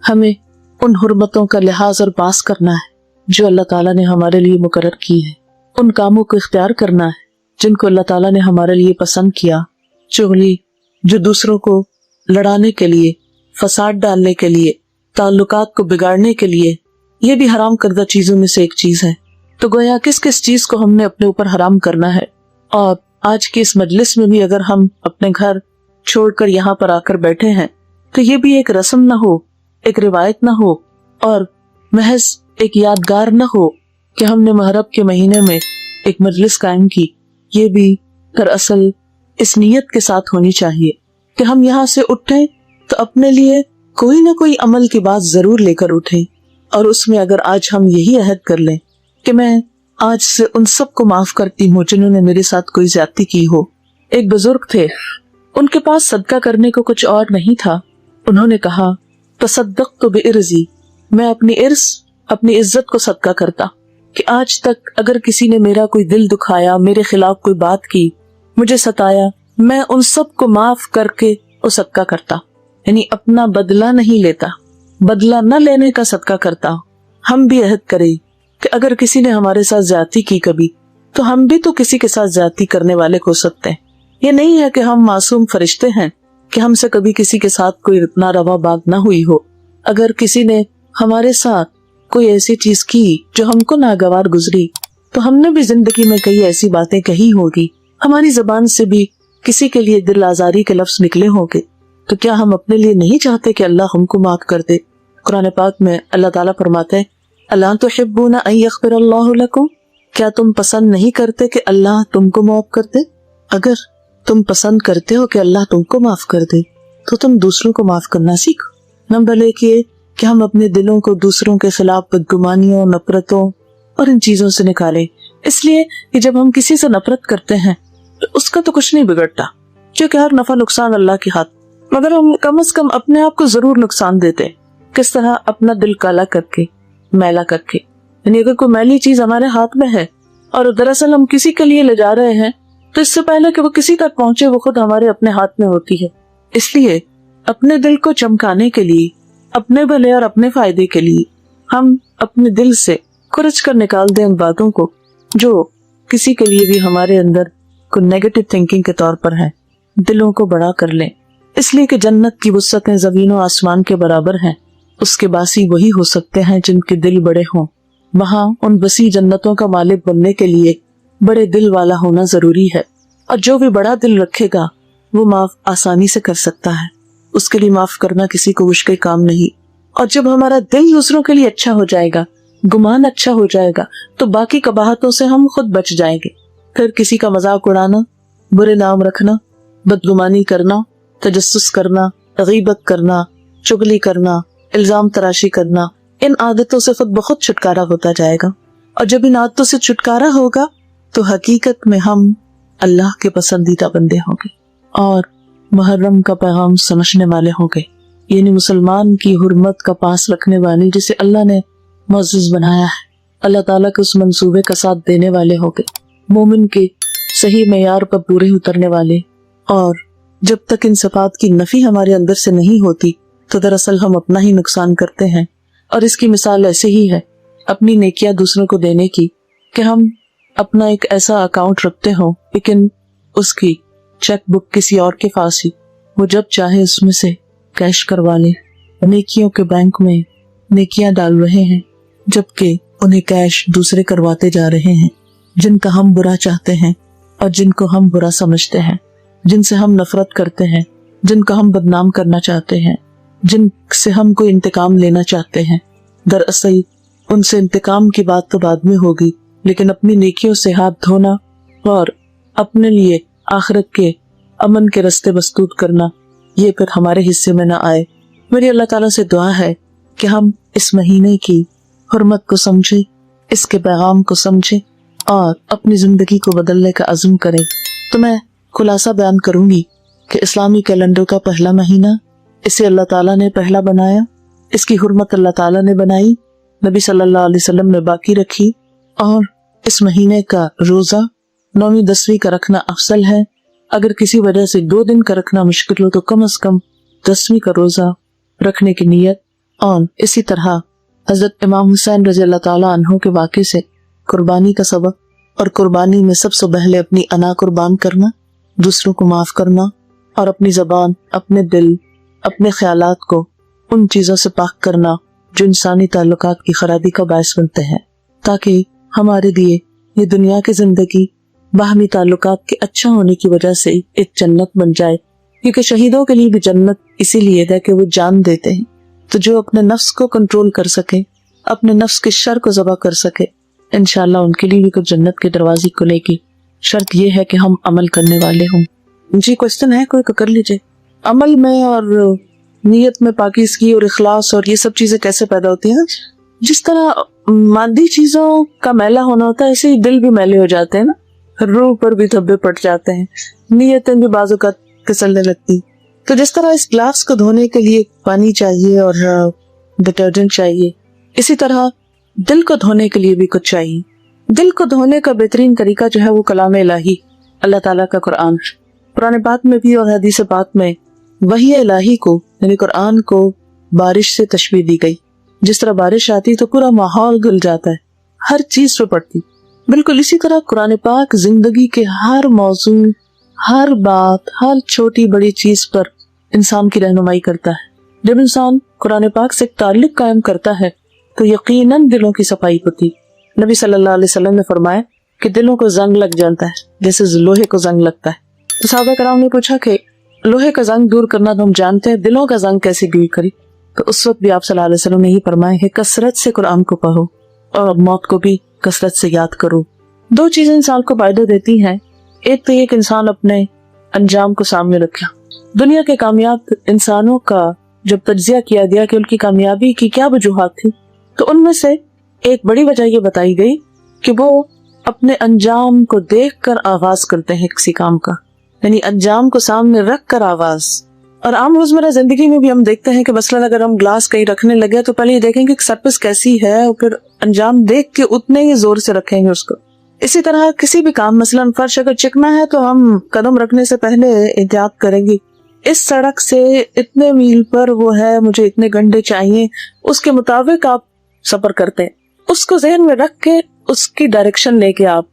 ہمیں ان حرمتوں کا لحاظ اور پاس کرنا ہے جو اللہ تعالیٰ نے ہمارے لیے مقرر کی ہے، ان کاموں کو اختیار کرنا ہے جن کو اللہ تعالیٰ نے ہمارے لیے پسند کیا۔ چغلی جو دوسروں کو لڑانے کے لیے، فساد ڈالنے کے لیے، تعلقات کو بگاڑنے کے لیے، یہ بھی حرام کردہ چیزوں میں سے ایک چیز ہے۔ تو گویا کس کس چیز کو ہم نے اپنے اوپر حرام کرنا ہے۔ اور آج کی اس مجلس میں بھی اگر ہم اپنے گھر چھوڑ کر یہاں پر آ کر بیٹھے ہیں تو یہ بھی ایک رسم نہ ہو، ایک روایت نہ ہو اور محض ایک یادگار نہ ہو کہ ہم نے محرم کے مہینے میں ایک مجلس قائم کی، یہ بھی دراصل اس نیت کے ساتھ ہونی چاہیے کہ ہم یہاں سے اٹھیں تو اپنے لیے کوئی نہ کوئی عمل کی بات ضرور لے کر اٹھیں، اور اس میں اگر آج ہم یہی عہد کر لیں کہ میں آج سے ان سب کو معاف کرتی ہوں جنہوں نے میرے ساتھ کوئی زیادتی کی ہو۔ ایک بزرگ تھے، ان کے پاس صدقہ کرنے کو کچھ اور نہیں تھا، انہوں نے کہا تصدقت بعرضی، میں اپنی عرض، اپنی عزت کو صدقہ کرتا کہ آج تک اگر کسی نے میرا کوئی دل دکھایا، میرے خلاف کوئی بات کی، مجھے ستایا، میں ان سب کو معاف کر کے وہ صدقہ کرتا، یعنی اپنا بدلہ نہیں لیتا، بدلہ نہ لینے کا صدقہ کرتا۔ ہم بھی عہد کریں کہ اگر کسی نے ہمارے ساتھ زیادتی کی کبھی تو ہم بھی تو کسی کے ساتھ زیادتی کرنے والے ہو سکتے ہیں۔ یہ نہیں ہے کہ ہم معصوم فرشتے ہیں کہ ہم سے کبھی کسی کے ساتھ کوئی ناروا بات نہ ہوئی ہو۔ اگر کسی نے ہمارے ساتھ کوئی ایسی چیز کی جو ہم کو ناگوار گزری تو ہم نے بھی زندگی میں کئی ایسی باتیں کہی ہوگی، ہماری زبان سے بھی کسی کے لیے دل آزاری کے لفظ نکلے ہوں گے، تو کیا ہم اپنے لیے نہیں چاہتے کہ اللہ ہم کو معاف کر دے؟ قرآن پاک میں اللہ تعالیٰ فرماتے ہیں الا تحبون ان یغفر اللہ لکم، کیا تم پسند نہیں کرتے کہ اللہ تم کو معاف کر دے؟ اگر تم پسند کرتے ہو کہ اللہ تم کو معاف کر دے تو تم دوسروں کو معاف کرنا سیکھو۔ نمبر 1 یہ کہ ہم اپنے دلوں کو دوسروں کے خلاف بدگمانیوں، نفرتوں اور ان چیزوں سے نکالیں اس لیے کہ جب ہم کسی سے نفرت کرتے ہیں تو اس کا تو کچھ نہیں بگڑتا، کیونکہ ہر نفع نقصان اللہ کے ہاتھ، مگر ہم کم از کم اپنے آپ کو ضرور نقصان دیتے. کس طرح؟ اپنا دل کالا کر کے، میلا کر کے. یعنی اگر کوئی میلی چیز ہمارے ہاتھ میں ہے اور دراصل ہم کسی کے لیے لے جا رہے ہیں، تو اس سے پہلے کہ وہ کسی تک پہنچے وہ خود ہمارے اپنے ہاتھ میں ہوتی ہے. اس لیے اپنے دل کو چمکانے کے لیے، اپنے بھلے اور اپنے فائدے کے لیے ہم اپنے دل سے کھرچ کر نکال دیں ان باتوں کو جو کسی کے لیے بھی ہمارے اندر کوئی نیگیٹو تھنکنگ کے طور پر ہے. دلوں کو بڑا کر لیں، اس لیے کہ جنت کی وسعتیں زمین و آسمان کے برابر ہیں. اس کے باسی وہی ہو سکتے ہیں جن کے دل بڑے ہوں. وہاں ان وسیع جنتوں کا مالک بننے کے لیے بڑے دل والا ہونا ضروری ہے، اور جو بھی بڑا دل رکھے گا وہ معاف آسانی سے کر سکتا ہے. اس کے لیے معاف کرنا کسی کو مشکل کام نہیں. اور جب ہمارا دل دوسروں کے لیے اچھا ہو جائے گا، گمان اچھا ہو جائے گا، تو باقی قباحتوں سے ہم خود بچ جائیں گے. پھر کسی کا مذاق اڑانا، برے نام رکھنا، بدگمانی کرنا، تجسس کرنا، غیبت کرنا، چغلی کرنا، الزام تراشی کرنا، ان عادتوں سے خود بخود چھٹکارا ہوتا جائے گا. اور جب ان عادتوں سے چھٹکارا ہوگا تو حقیقت میں ہم اللہ کے پسندیدہ بندے ہوں گے اور محرم کا پیغام سمجھنے والے ہوں گے. یعنی مسلمان کی حرمت کا پاس رکھنے والے، جسے اللہ نے معزز بنایا ہے، اللہ تعالیٰ کے اس منصوبے کا ساتھ دینے والے ہوں گے، مومن کے صحیح معیار پر پورے اترنے والے. اور جب تک ان صفات کی نفی ہمارے اندر سے نہیں ہوتی تو دراصل ہم اپنا ہی نقصان کرتے ہیں. اور اس کی مثال ایسے ہی ہے اپنی نیکیاں دوسروں کو دینے کی، کہ ہم اپنا ایک ایسا اکاؤنٹ رکھتے ہوں لیکن اس کی چیک بک کسی اور کے پاس ہی، وہ جب چاہے اس میں سے کیش کروا لے. نیکیوں کے بینک میں نیکیاں ڈال رہے ہیں جبکہ انہیں کیش دوسرے کرواتے جا رہے ہیں، جن کا ہم برا چاہتے ہیں اور جن کو ہم برا سمجھتے ہیں، جن سے ہم نفرت کرتے ہیں، جن کا ہم بدنام کرنا چاہتے ہیں، جن سے ہم کوئی انتقام لینا چاہتے ہیں. دراصل ان سے انتقام کی بات تو بعد میں ہوگی، لیکن اپنی نیکیوں سے ہاتھ دھونا اور اپنے لیے آخرت کے امن کے رستے مسدود کرنا، یہ پھر ہمارے حصے میں نہ آئے. میری اللہ تعالیٰ سے دعا ہے کہ ہم اس مہینے کی حرمت کو سمجھیں، اس کے پیغام کو سمجھیں اور اپنی زندگی کو بدلنے کا عزم کریں. تو میں خلاصہ بیان کروں گی کہ اسلامی کیلنڈر کا پہلا مہینہ، اسے اللہ تعالیٰ نے پہلا بنایا، اس کی حرمت اللہ تعالیٰ نے بنائی، نبی صلی اللہ علیہ وسلم نے باقی رکھی. اور اس مہینے کا روزہ 9ویں 10ویں کا رکھنا افضل ہے. اگر کسی وجہ سے 2 دن کا رکھنا مشکل ہو تو کم از کم 10ویں کا روزہ رکھنے کی نیت. اور اسی طرح حضرت امام حسین رضی اللہ تعالیٰ عنہ کے واقعے سے قربانی کا سبق، اور قربانی میں سب سے پہلے اپنی انا قربان کرنا، دوسروں کو معاف کرنا، اور اپنی زبان، اپنے دل، اپنے خیالات کو ان چیزوں سے پاک کرنا جو انسانی تعلقات کی خرابی کا باعث بنتے ہیں، تاکہ ہمارے لیے یہ دنیا کی زندگی باہمی تعلقات کے اچھا ہونے کی وجہ سے ایک جنت بن جائے. کیونکہ شہیدوں کے لیے بھی جنت اسی لیے ہے کہ وہ جان دیتے ہیں. تو جو اپنے نفس کو کنٹرول کر سکے، اپنے نفس کے شر کو ذبح کر سکے، انشاءاللہ ان کے لیے بھی کچھ جنت کے دروازے کھلے گی. شرط یہ ہے کہ ہم عمل کرنے والے ہوں. جی کوشچن ہے کوئی تو کر لیجئے. عمل میں اور نیت میں پاکیزگی اور اخلاص اور یہ سب چیزیں کیسے پیدا ہوتی ہیں؟ جس طرح مادی چیزوں کا میلا ہونا ہوتا ہے، ایسے ہی دل بھی میلے ہو جاتے ہیں نا، روح پر بھی دھبے پڑ جاتے ہیں، نیتیں بھی بعض اوقات پھسلنے لگتی. تو جس طرح اس گلاس کو دھونے کے لیے پانی چاہیے اور ڈٹرجنٹ چاہیے، اسی طرح دل کو دھونے کے لیے بھی کچھ چاہیے. دل کو دھونے کا بہترین طریقہ جو ہے وہ کلام الہی، اللہ تعالیٰ کا قرآن. قرآن پاک میں بھی اور حدیث پاک میں وحی الہی کو یعنی قرآن کو بارش سے تشبیہ دی گئی. جس طرح بارش آتی تو پورا ماحول گل جاتا ہے، ہر چیز پہ پڑتی، بالکل اسی طرح قرآن پاک زندگی کے ہر موضوع، ہر بات، ہر چھوٹی بڑی چیز پر انسان کی رہنمائی کرتا ہے. جب انسان قرآن پاک سے ایک تعلق قائم کرتا ہے تو یقیناً دلوں کی صفائی ہوتی. نبی صلی اللہ علیہ وسلم نے فرمایا کہ دلوں کو زنگ لگ جاتا ہے جیسے لوہے کو زنگ لگتا ہے. تو صحابہ کرام نے پوچھا کہ لوہے کا زنگ دور کرنا تو ہم جانتے ہیں، دلوں کا زنگ کیسے دور کری؟ تو اس وقت بھی آپ صلی اللہ علیہ وسلم نے ہی فرمایا کہ کثرت سے قرآن کو پڑھو اور موت کو بھی کثرت سے یاد کرو. 2 چیزیں انسان کو فائدہ دیتی ہیں. ایک تو یہ کہ انسان اپنے انجام کو سامنے رکھے. دنیا کے کامیاب انسانوں کا جب تجزیہ کیا گیا کہ ان کی کامیابی کی کیا وجوہات تھی، تو ان میں سے ایک بڑی وجہ یہ بتائی گئی کہ وہ اپنے انجام کو دیکھ کر آغاز کرتے ہیں کسی کام کا، یعنی انجام کو سامنے رکھ کر آغاز. اور عام روزمرہ زندگی میں بھی ہم دیکھتے ہیں کہ مثلاً اگر ہم گلاس کہیں رکھنے لگے تو پہلے یہ دیکھیں گے کہ سرفس کیسی ہے اور پھر انجام دیکھ کے اتنے ہی زور سے رکھیں گے اس کو. اسی طرح کسی بھی کام، مثلاً فرش اگر چکنا ہے تو ہم قدم رکھنے سے پہلے احتیاط کریں گی. اس سڑک سے اتنے میل پر وہ ہے، مجھے اتنے گھنٹے چاہیے، اس کے مطابق آپ سفر کرتے ہیں. اس کو ذہن میں رکھ کے اس کی ڈائریکشن لے کے آپ،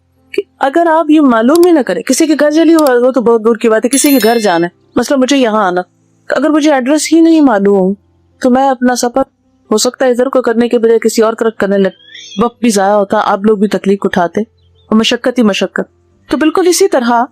اگر آپ یہ معلوم ہی نہ کریں، کسی کے گھر چلی ہوا وہ تو بہت دور کی بات ہے، کسی کے گھر جانا ہے، مثلا مجھے یہاں آنا، اگر مجھے ایڈریس ہی نہیں معلوم تو میں اپنا سفر ہو سکتا ہے ادھر کو کرنے کے بجائے کسی اور طرف کرنے لگ، وقت بھی ضائع ہوتا، آپ لوگ بھی تکلیف اٹھاتے اور مشقت ہی مشقت. تو بالکل اسی طرح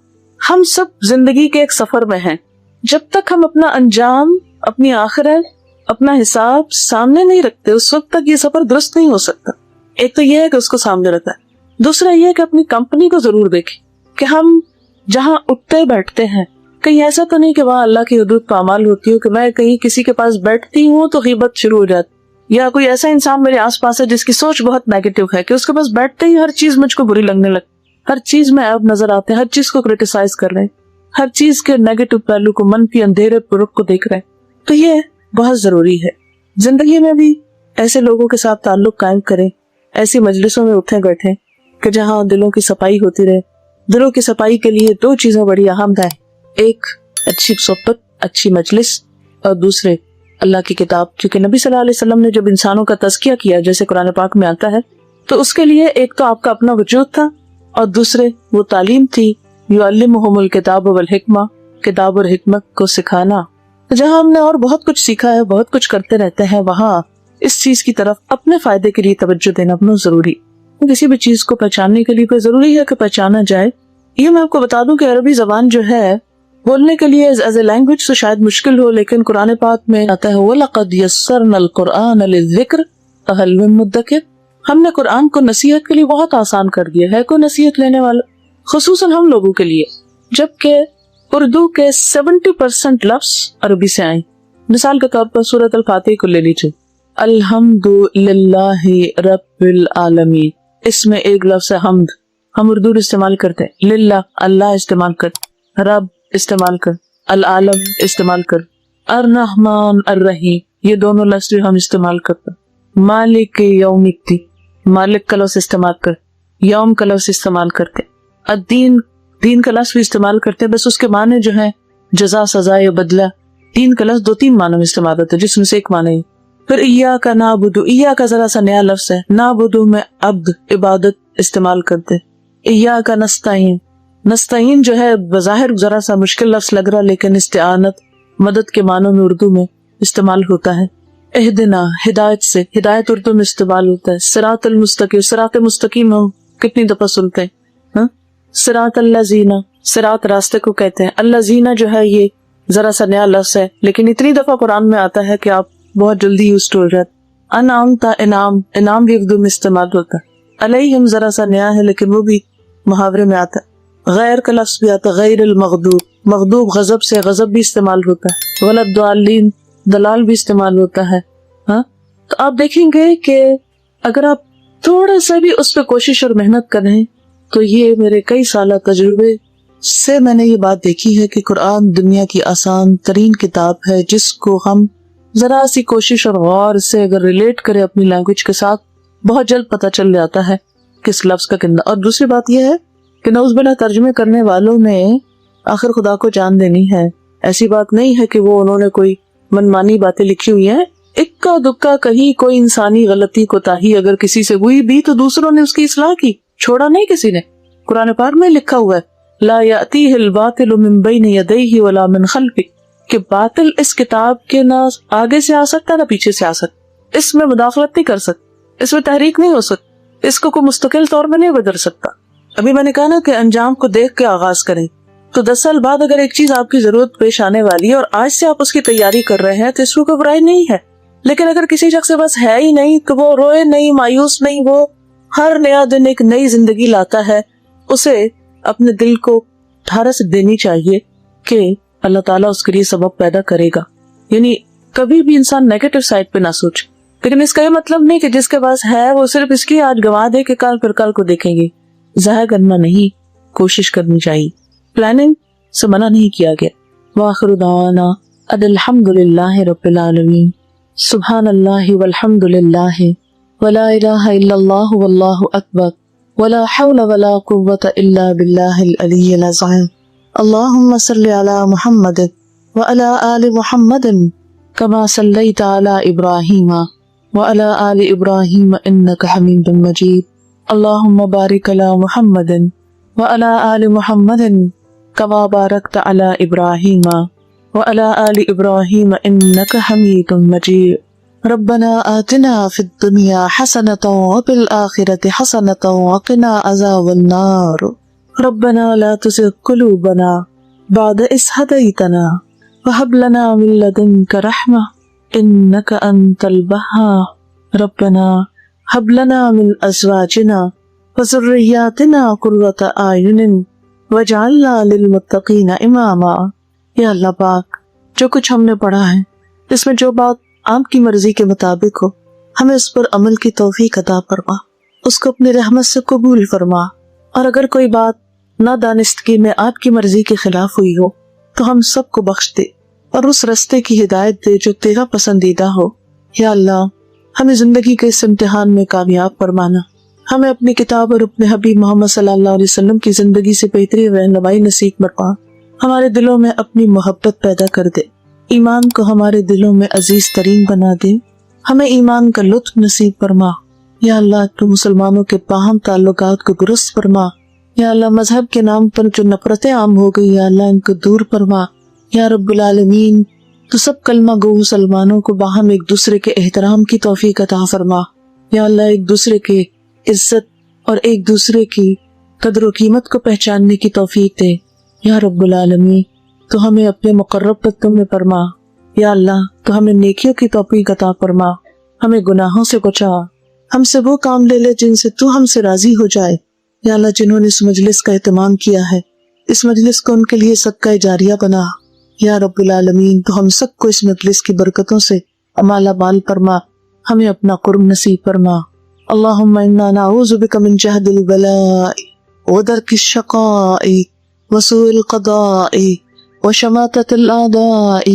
ہم سب زندگی کے ایک سفر میں ہیں. جب تک ہم اپنا انجام، اپنی آخرت، اپنا حساب سامنے نہیں رکھتے اس وقت تک یہ سفر درست نہیں ہو سکتا. ایک تو یہ ہے کہ اس کو سامنے رکھا ہے، دوسرا یہ ہے کہ اپنی کمپنی کو ضرور دیکھیں کہ ہم جہاں اٹھتے بیٹھتے ہیں کہیں ایسا تو نہیں کہ وہاں اللہ کی حدود پامال ہوتی ہو، کہ میں کہیں کسی کے پاس بیٹھتی ہوں تو غیبت شروع ہو جاتی، یا کوئی ایسا انسان میرے آس پاس ہے جس کی سوچ بہت نیگیٹو ہے کہ اس کے پاس بیٹھتے ہی ہر چیز مجھ کو بری لگنے لگتی، ہر چیز میں عیب نظر آتے ہیں، ہر چیز کو کریٹیسائز کر رہے ہیں، ہر چیز کے نیگیٹو پہلو کو، منفی اندھیرے پرخ کو دیکھ رہے ہیں. تو یہ بہت ضروری ہے زندگی میں بھی ایسے لوگوں کے ساتھ تعلق قائم کریں، ایسی مجلسوں میں اٹھیں بیٹھیں کہ جہاں دلوں کی صفائی ہوتی رہے. دلوں کی صفائی کے لیے دو چیزیں بڑی اہم ہیں، ایک اچھی صحبت، اچھی مجلس، اور دوسرے اللہ کی کتاب. کیونکہ نبی صلی اللہ علیہ وسلم نے جب انسانوں کا تزکیہ کیا جیسے قرآن پاک میں آتا ہے تو اس کے لیے ایک تو آپ کا اپنا وجود تھا اور دوسرے وہ تعلیم تھی، یعلمہم الکتاب والحکمہ، کتاب اور حکمت کو سکھانا. جہاں ہم نے اور بہت کچھ سیکھا ہے، بہت کچھ کرتے رہتے ہیں، وہاں اس چیز کی طرف اپنے فائدے کے لیے توجہ دینا بہت ضروری. کسی بھی چیز کو پہچاننے کے لیے ضروری ہے کہ پہچانا جائے. یہ میں آپ کو بتا دوں کہ عربی زبان جو ہے بولنے کے لیے ایز اے لینگویج تو شاید مشکل ہو، لیکن قرآن پاک میں آتا ہے وَلَقَدْ يَسَّرْنَا الْقُرْآنَ لِلذِّكْرِ فَهَلْ مِن مُدَّكِرٍ. ہم نے قرآن کو نصیحت کے لیے بہت آسان کر دیا ہے، کوئی نصیحت لینے والا، خصوصاً ہم لوگوں کے لیے، جبکہ اردو کے 70% لفظ عربی سے آئیں. مثال کے طور پر سورۃ الفاتحہ کو لے لیجیے، الحمد للہ رب العالمین، اس میں ایک لفظ ہے حمد، ہم اردو استعمال کرتے ہیں، للہ اللہ استعمال کر، رب استعمال کر، العالم استعمال کر، الرحمن الرحیم یہ دونوں لفظ ہم استعمال کرتے، مالک یوم الدین مالک کا لفظ استعمال کر، یوم کا لفظ استعمال کرتے، الدین دین کا لفظ بھی استعمال کرتے، بس اس کے معنی جو ہے جزا، سزا یا بدلہ. دین کا لفظ 2-3 معنی میں استعمال ہوتا ہے جس میں سے ایک معنی ہے. پھر ایاک نعبد، ایاک ذرا سا نیا لفظ ہے، نعبد میں عبد عبادت استعمال کرتے، ایاک نستعین، نستعین جو ہے بظاہر ذرا سا مشکل لفظ لگ رہا لیکن استعانت مدد کے معنوں میں اردو میں استعمال ہوتا ہے. اہدنا ہدایت سے، ہدایت اردو میں استعمال ہوتا ہے. صراط المستقیم، صراط مستقیم ہم کتنی دفعہ سنتے ہیں، صراط الذین، صراط راستے کو کہتے ہیں. الذین جو ہے یہ ذرا سا نیا لفظ ہے لیکن اتنی دفعہ قرآن میں آتا ہے کہ آپ بہت جلدی یوز ہو جاتے. انعامتا، انعام، انعام بھی اردو میں استعمال ہوتا ہے. علیہم ذرا سا نیا ہے لیکن وہ بھی محاورے میں آتا ہے. غیر کا لفظ بھی آتا ہے، غیر المغضوب، مغضوب غضب سے، غضب بھی استعمال ہوتا ہے. ولضالین، دلال بھی استعمال ہوتا ہے. تو آپ دیکھیں گے کہ اگر آپ تھوڑا سا بھی اس پہ کوشش اور محنت کریں تو یہ میرے کئی سالہ تجربے سے میں نے یہ بات دیکھی ہے کہ قرآن دنیا کی آسان ترین کتاب ہے جس کو ہم ذرا سی کوشش اور غور سے اگر ریلیٹ کرے اپنی لینگویج کے ساتھ بہت جلد پتہ چل جاتا ہے کس لفظ کا کتنا. اور دوسری بات یہ ہے کہ نعوذ باللہ ترجمے کرنے والوں نے آخر خدا کو جان دینی ہے. ایسی بات نہیں ہے کہ وہ انہوں نے کوئی منمانی باتیں لکھی ہوئی ہیں، اکا دکا کہیں کوئی انسانی غلطی کوتاہی اگر کسی سے ہوئی بھی تو دوسروں نے اس کی اصلاح کی، چھوڑا نہیں کسی نے. قرآن پاک میں لکھا ہوا ہے لا یأتیہ الباطل من بین یدیہ ولا من خلفہ، کہ باطل اس کتاب کے نہ آگے سے آ سکتا نہ پیچھے سے آ سکتا، اس میں مداخلت نہیں کر سکتا، اس میں تحریک نہیں ہو سکتا، اس کو کوئی مستقل طور میں نہیں بدل سکتا. ابھی میں نے کہا نا کہ انجام کو دیکھ کے آغاز کریں، تو 10 سال بعد اگر ایک چیز آپ کی ضرورت پیش آنے والی ہے اور آج سے آپ اس کی تیاری کر رہے ہیں تو اس کو کوئی برائی نہیں ہے. لیکن اگر کسی شخص سے بس ہے ہی نہیں تو وہ روئے نہیں، مایوس نہیں، وہ ہر نیا دن ایک نئی زندگی لاتا ہے. اسے اپنے دل کو ٹھارس دینی چاہیے کہ اللہ تعالیٰ اس کے لیے سبب پیدا کرے گا. یعنی کبھی بھی انسان نیگیٹو سائڈ پہ نہ سوچے، لیکن اس کا یہ مطلب نہیں کہ جس کے پاس ہے وہ صرف اس کی آج گوا دے کہ کل کو دیکھیں گے. ضائع کرنا نہیں، کوشش کرنی چاہیے، پلاننگ سے منع نہیں کیا گیا۔ وآخر دعوانا ان الحمد للہ رب العالمین، سبحان اللہ والحمد للہ ولا الہ الا اللہ واللہ اکبر ولا حول ولا قوة الا باللہ العلی العظیم۔ اللہم صل علی محمد وعلی آل محمد کما صلیت علی ابراہیم وعلی آل ابراہیم انک حمید مجید۔ اللہم بارک علی محمد وعلی آل محمد کما بارکت علی ابراہیم وعلی آل ابراہیم انک حمید مجید۔ ربنا آتنا فی الدنیا حسنۃ وفی الآخرۃ حسنۃ وقنا عذاب النار۔ ربنا لا تزغ قلوبنا بعد إذ هديتنا وهب لنا من لدنك رحمة إنك أنت الوهاب۔ ربنا هب لنا من أزواجنا وذرياتنا قرة أعين وجعلنا للمتقین اماما۔ یا اللہ پاک، جو کچھ ہم نے پڑھا ہے اس میں جو بات آپ کی مرضی کے مطابق ہو ہمیں اس پر عمل کی توفیق عطا فرما، اس کو اپنی رحمت سے قبول فرما، اور اگر کوئی بات نادانستگی میں آپ کی مرضی کے خلاف ہوئی ہو تو ہم سب کو بخش دے اور اس رستے کی ہدایت دے جو تیرا پسندیدہ ہو۔ یا اللہ، ہمیں زندگی کے اس امتحان میں کامیاب فرمانا، ہمیں اپنی کتاب اور اپنے حبیب محمد صلی اللہ علیہ وسلم کی زندگی سے بہترین رہنمائی نصیب فرما، ہمارے دلوں میں اپنی محبت پیدا کر دے، ایمان کو ہمارے دلوں میں عزیز ترین بنا دے، ہمیں ایمان کا لطف نصیب فرما۔ یا اللہ، تو مسلمانوں کے باہم تعلقات کو درست فرما۔ یا اللہ، مذہب کے نام پر جو نفرتیں عام ہو گئی یا اللہ ان کو دور فرما۔ یا رب العالمین، تو سب کلمہ گو مسلمانوں کو باہم ایک دوسرے کے احترام کی توفیق عطا فرما۔ یا اللہ، ایک دوسرے کے عزت اور ایک دوسرے کی قدر و قیمت کو پہچاننے کی توفیق دے۔ یا رب العالمین، تو ہمیں اپنے مقرب بندوں میں فرما۔ یا اللہ، تو ہمیں نیکیوں کی توفیق عطا فرما، ہمیں گناہوں سے بچا، ہم سے وہ کام لے لے جن سے تو ہم سے راضی ہو جائے۔ یا اللہ، جنہوں نے اس مجلس کا اہتمام کیا ہے اس مجلس کو ان کے لیے صدقہ جاریہ بنا۔ یا رب العالمین، تو ہم سب کو اس مجلس کی برکتوں سے مالا مال فرما، ہمیں اپنا قرب نصیب فرما۔ اللہم انا نعوذ بک من جہد البلاء ودرک الشقاء وسوء القضاء وشماتة الاعداء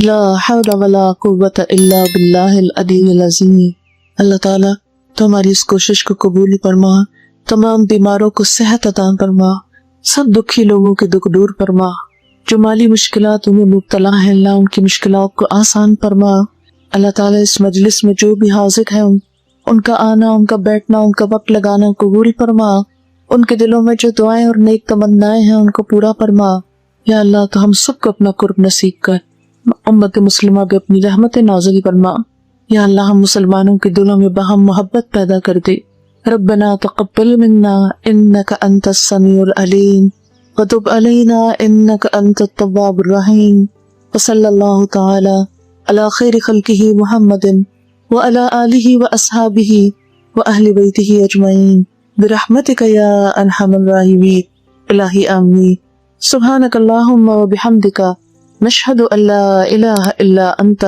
لا حول ولا قوة الا باللہ العلی العظیم۔ اللہ تعالیٰ، تو ہماری اس کوشش کو قبول فرما، تمام بیماروں کو صحت عطا فرما، سب دکھی لوگوں کے دکھ دور فرما، جو مالی مشکلات میں مبتلا ہیں اللہ ان کی مشکلات کو آسان فرما۔ اللہ تعالیٰ، اس مجلس میں جو بھی حاضر ہیں ان کا آنا، ان کا بیٹھنا، ان کا وقت لگانا قبول فرما، ان کے دلوں میں جو دعائیں اور نیک تمنائیں ہیں ان کو پورا فرما۔ یا اللہ، تو ہم سب کو اپنا قرب نصیب کر، امت مسلمہ پہ اپنی رحمت نازل فرما۔ یا اللہ، ہم مسلمانوں کے دلوں میں باہم محبت پیدا کر دے۔ ربنا تقبل منا انک انت السمیع العلیم وتب علینا انک انت التواب الرحیم، وصلی اللہ تعالی علی خیر خلقہ محمد وعلی آلہ واصحابہ واہل بیتہ اجمعین برحمتک یا ارحم الراحمین۔ الہی آمین۔ سبحانک اللہم وبحمدک نشہد ان لا الہ الا انت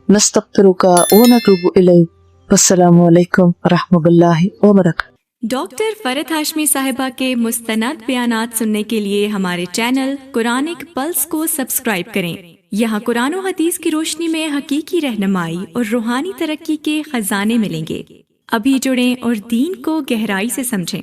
نستغفرک ونتوب الیک۔ السلام علیکم ورحمۃ اللہ وبرکاتہ۔ ڈاکٹر فرحت ہاشمی صاحبہ کے مستند بیانات سننے کے لیے ہمارے چینل قرآنک پلس کو سبسکرائب کریں۔ یہاں قرآن و حدیث کی روشنی میں حقیقی رہنمائی اور روحانی ترقی کے خزانے ملیں گے۔ ابھی جڑیں اور دین کو گہرائی سے سمجھیں۔